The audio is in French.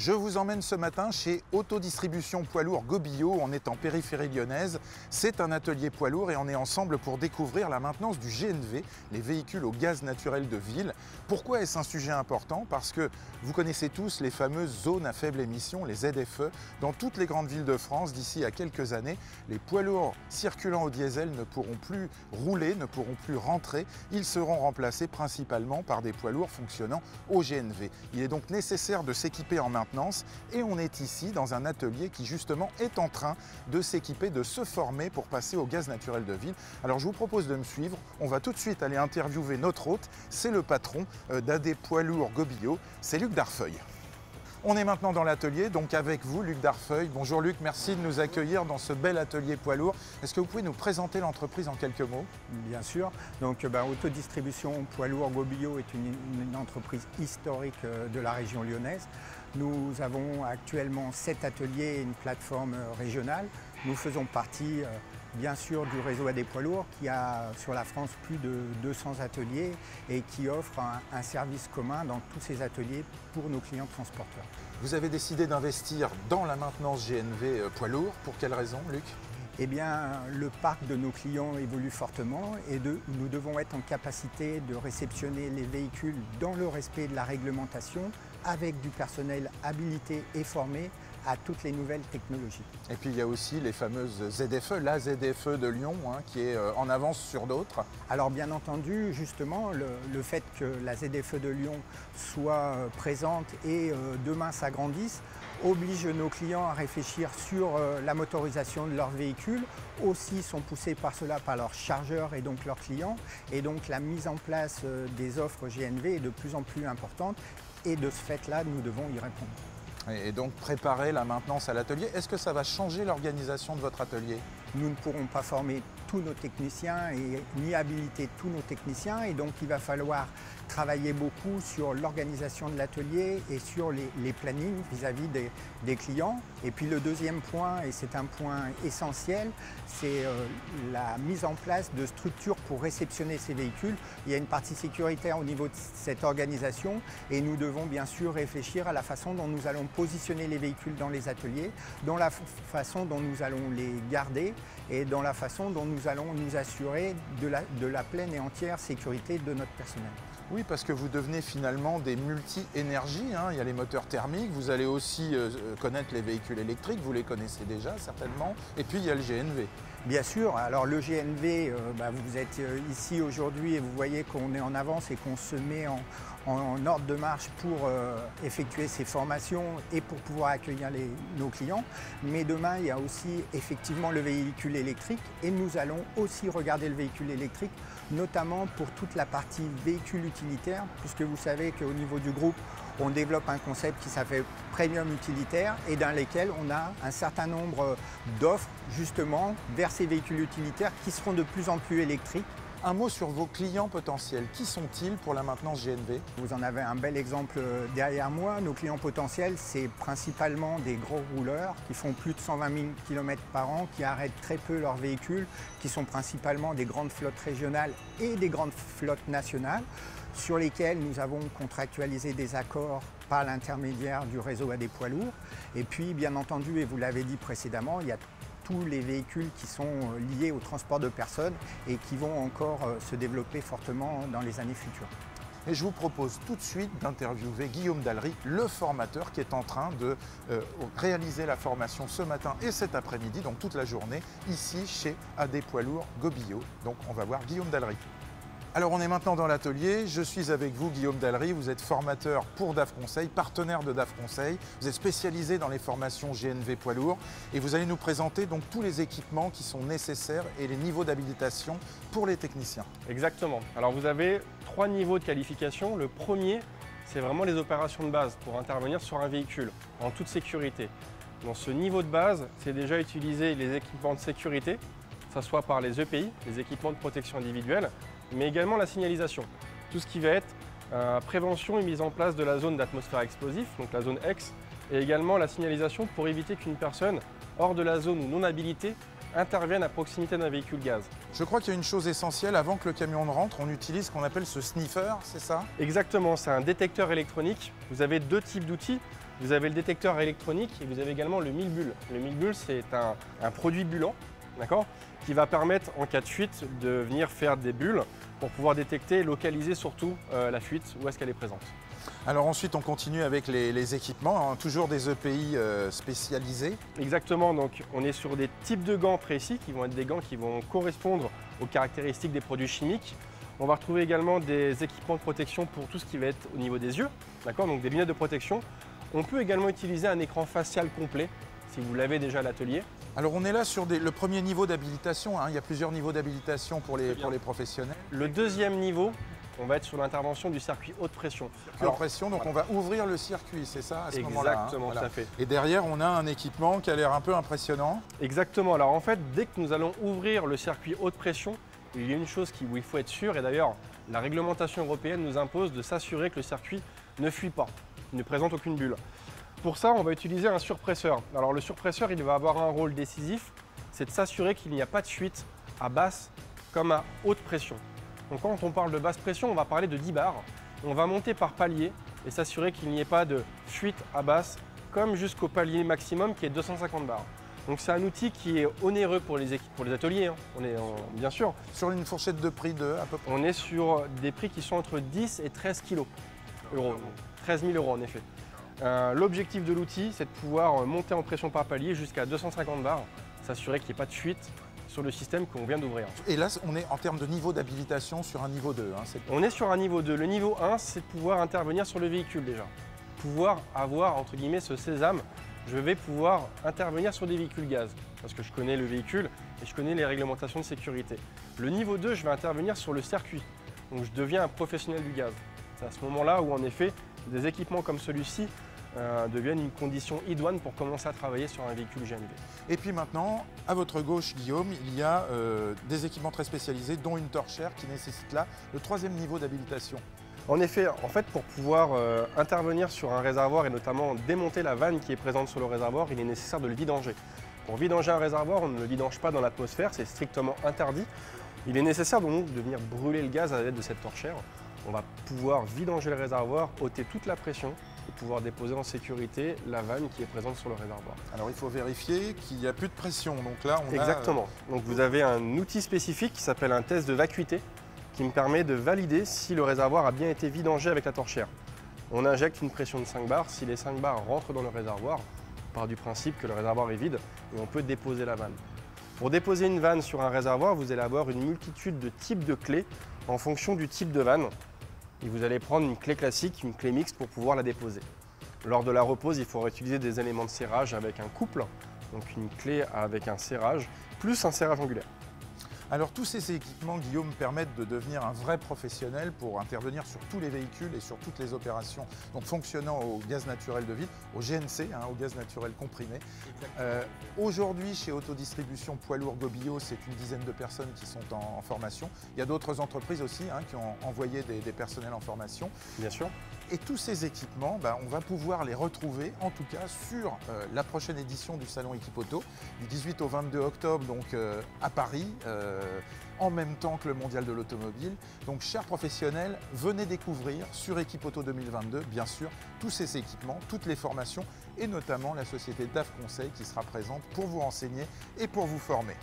Je vous emmène ce matin chez Autodistribution Poids Lourd Gobillot, on est en périphérie lyonnaise. C'est un atelier poids lourd et on est ensemble pour découvrir la maintenance du GNV, les véhicules au gaz naturel de ville. Pourquoi est-ce un sujet important? Parce que vous connaissez tous les fameuses zones à faible émission, les ZFE. Dans toutes les grandes villes de France, d'ici à quelques années, les poids lourds circulant au diesel ne pourront plus rouler, ne pourront plus rentrer. Ils seront remplacés principalement par des poids lourds fonctionnant au GNV. Il est donc nécessaire de s'équiper en maintenance et on est ici dans un atelier qui justement est en train de s'équiper, de se former pour passer au gaz naturel de ville. Alors je vous propose de me suivre, on va tout de suite aller interviewer notre hôte, c'est le patron d'AD Poids Lourd Gobillot, c'est Luc Darfeuille. On est maintenant dans l'atelier, donc avec vous, Luc Darfeuille. Bonjour Luc, merci de nous accueillir dans ce bel atelier poids lourd. Est-ce que vous pouvez nous présenter l'entreprise en quelques mots? Bien sûr. Donc, Autodistribution Poids Lourd Gobillot est une entreprise historique de la région lyonnaise. Nous avons actuellement 7 ateliers et une plateforme régionale. Nous faisons partie bien sûr du réseau AD Poids Lourds qui a sur la France plus de 200 ateliers et qui offre un service commun dans tous ces ateliers pour nos clients transporteurs. Vous avez décidé d'investir dans la maintenance GNV poids lourd. Pour quelle raison, Luc? Eh bien, le parc de nos clients évolue fortement et nous devons être en capacité de réceptionner les véhicules dans le respect de la réglementation avec du personnel habilité et formé à toutes les nouvelles technologies. Et puis il y a aussi les fameuses ZFE, la ZFE de Lyon qui est en avance sur d'autres. Alors bien entendu, justement, le fait que la ZFE de Lyon soit présente et demain s'agrandisse oblige nos clients à réfléchir sur la motorisation de leurs véhicules. Aussi sont poussés par cela par leurs chargeurs et donc leurs clients. Et donc la mise en place des offres GNV est de plus en plus importante et de ce fait-là, nous devons y répondre. Et donc préparer la maintenance à l'atelier. Est-ce que ça va changer l'organisation de votre atelier? Nous ne pourrons pas former tous nos techniciens et ni habiliter tous nos techniciens et donc il va falloir travailler beaucoup sur l'organisation de l'atelier et sur les plannings vis-à-vis des clients. Et puis le deuxième point, et c'est un point essentiel, c'est la mise en place de structures pour réceptionner ces véhicules. Il y a une partie sécuritaire au niveau de cette organisation et nous devons bien sûr réfléchir à la façon dont nous allons positionner les véhicules dans les ateliers, dans la façon dont nous allons les garder et dans la façon dont nous allons nous assurer de la pleine et entière sécurité de notre personnel. Oui, parce que vous devenez finalement des multi-énergies. Il y a les moteurs thermiques, vous allez aussi connaître les véhicules électriques, vous les connaissez déjà certainement, et puis il y a le GNV. Bien sûr, alors le GNV, vous êtes ici aujourd'hui et vous voyez qu'on est en avance et qu'on se met en ordre de marche pour effectuer ces formations et pour pouvoir accueillir nos clients. Mais demain, il y a aussi effectivement le véhicule électrique et nous allons aussi regarder le véhicule électrique, notamment pour toute la partie véhicule utilitaire, puisque vous savez qu'au niveau du groupe, on développe un concept qui s'appelle Premium Utilitaire et dans lesquels on a un certain nombre d'offres justement vers ces véhicules utilitaires qui seront de plus en plus électriques. Un mot sur vos clients potentiels. Qui sont-ils pour la maintenance GNV? Vous en avez un bel exemple derrière moi. Nos clients potentiels, c'est principalement des gros rouleurs qui font plus de 120 000 km par an, qui arrêtent très peu leurs véhicules, qui sont principalement des grandes flottes régionales et des grandes flottes nationales, sur lesquels nous avons contractualisé des accords par l'intermédiaire du réseau AD Poids Lourds. Et puis, bien entendu, et vous l'avez dit précédemment, il y a tous les véhicules qui sont liés au transport de personnes et qui vont encore se développer fortement dans les années futures. Et je vous propose tout de suite d'interviewer Guillaume Dallery, le formateur qui est en train de réaliser la formation ce matin et cet après-midi, donc toute la journée, ici chez AD Poids Lourd Gobillot. Donc on va voir Guillaume Dallery. Alors on est maintenant dans l'atelier, je suis avec vous Guillaume Dallery, vous êtes formateur pour DAF Conseil, partenaire de DAF Conseil, vous êtes spécialisé dans les formations GNV poids lourd et vous allez nous présenter donc tous les équipements qui sont nécessaires et les niveaux d'habilitation pour les techniciens. Exactement, alors vous avez 3 niveaux de qualification. Le premier, c'est vraiment les opérations de base pour intervenir sur un véhicule en toute sécurité. Dans ce niveau de base, c'est déjà utiliser les équipements de sécurité, que ce soit par les EPI, les équipements de protection individuelle, mais également la signalisation. Tout ce qui va être prévention et mise en place de la zone d'atmosphère explosif, donc la zone X, et également la signalisation pour éviter qu'une personne hors de la zone ou non habilitée interviennent à proximité d'un véhicule gaz. Je crois qu'il y a une chose essentielle, avant que le camion ne rentre, on utilise ce qu'on appelle ce sniffer, c'est ça? Exactement, c'est un détecteur électronique. Vous avez deux types d'outils. Vous avez le détecteur électronique et vous avez également le mille-bulle. Le mille-bulle, c'est un produit bullant, d'accord, qui va permettre, en cas de fuite, de venir faire des bulles pour pouvoir détecter et localiser surtout la fuite, où est-ce qu'elle est présente. Alors ensuite, on continue avec les équipements, hein, toujours des EPI spécialisés. Exactement, donc on est sur des types de gants précis qui vont être des gants qui vont correspondre aux caractéristiques des produits chimiques. On va retrouver également des équipements de protection pour tout ce qui va être au niveau des yeux, d'accord, donc des lunettes de protection. On peut également utiliser un écran facial complet, si vous l'avez déjà à l'atelier. Alors on est là sur le premier niveau d'habilitation, hein. Il y a plusieurs niveaux d'habilitation pour les professionnels. Le deuxième niveau, on va être sur l'intervention du circuit haute pression. Haute pression, donc voilà. On va ouvrir le circuit, c'est ça, à ce moment-là, hein. Exactement, Voilà. tout à fait. Et derrière, on a un équipement qui a l'air un peu impressionnant. Exactement, alors en fait, dès que nous allons ouvrir le circuit haute pression, il y a une chose où il faut être sûr, et d'ailleurs, la réglementation européenne nous impose de s'assurer que le circuit ne fuit pas, ne présente aucune bulle. Pour ça, on va utiliser un surpresseur. Alors le surpresseur, il va avoir un rôle décisif, c'est de s'assurer qu'il n'y a pas de fuite à basse comme à haute pression. Donc quand on parle de basse pression, on va parler de 10 bars. On va monter par palier et s'assurer qu'il n'y ait pas de fuite à basse comme jusqu'au palier maximum qui est 250 bars. Donc c'est un outil qui est onéreux pour les ateliers, hein. Bien sûr. Sur une fourchette de prix de à peu près. On est sur des prix qui sont entre 10 et 13 euros. 13 000 euros en effet. L'objectif de l'outil, c'est de pouvoir monter en pression par palier jusqu'à 250 bars, s'assurer qu'il n'y ait pas de fuite sur le système qu'on vient d'ouvrir. Et là, on est en termes de niveau d'habilitation sur un niveau 2. Hein, on est sur un niveau 2. Le niveau 1, c'est de pouvoir intervenir sur le véhicule déjà. Pouvoir avoir, entre guillemets, ce sésame, je vais pouvoir intervenir sur des véhicules gaz, parce que je connais le véhicule et je connais les réglementations de sécurité. Le niveau 2, je vais intervenir sur le circuit, donc je deviens un professionnel du gaz. C'est à ce moment-là où, en effet, des équipements comme celui-ci deviennent une condition idoine pour commencer à travailler sur un véhicule GNV. Et puis maintenant, à votre gauche, Guillaume, il y a des équipements très spécialisés, dont une torchère qui nécessite là le troisième niveau d'habilitation. En effet, pour pouvoir intervenir sur un réservoir et notamment démonter la vanne qui est présente sur le réservoir, il est nécessaire de le vidanger. Pour vidanger un réservoir, on ne le vidange pas dans l'atmosphère, c'est strictement interdit. Il est nécessaire donc de venir brûler le gaz à l'aide de cette torchère. On va pouvoir vidanger le réservoir, ôter toute la pression et pouvoir déposer en sécurité la vanne qui est présente sur le réservoir. Alors il faut vérifier qu'il n'y a plus de pression. Donc là, on Exactement. Donc vous avez un outil spécifique qui s'appelle un test de vacuité qui me permet de valider si le réservoir a bien été vidangé avec la torchère. On injecte une pression de 5 bars. Si les 5 bars rentrent dans le réservoir, on part du principe que le réservoir est vide et on peut déposer la vanne. Pour déposer une vanne sur un réservoir, vous allez avoir une multitude de types de clés en fonction du type de vanne. Et vous allez prendre une clé classique, une clé mixte pour pouvoir la déposer. Lors de la repose, il faudra utiliser des éléments de serrage avec un couple, donc une clé avec un serrage, plus un serrage angulaire. Alors tous ces équipements, Guillaume, permettent de devenir un vrai professionnel pour intervenir sur tous les véhicules et sur toutes les opérations donc fonctionnant au gaz naturel de ville, au GNC, hein, au gaz naturel comprimé. Aujourd'hui, chez Autodistribution Poids Lourds Gobillot, c'est une dizaine de personnes qui sont en formation. Il y a d'autres entreprises aussi hein, qui ont envoyé des personnels en formation. Bien sûr. Et tous ces équipements, on va pouvoir les retrouver en tout cas sur la prochaine édition du Salon Equipauto, du 18 au 22 octobre donc, à Paris, en même temps que le Mondial de l'Automobile. Donc chers professionnels, venez découvrir sur Equipauto 2022, bien sûr, tous ces équipements, toutes les formations et notamment la société DAF Conseil qui sera présente pour vous renseigner et pour vous former.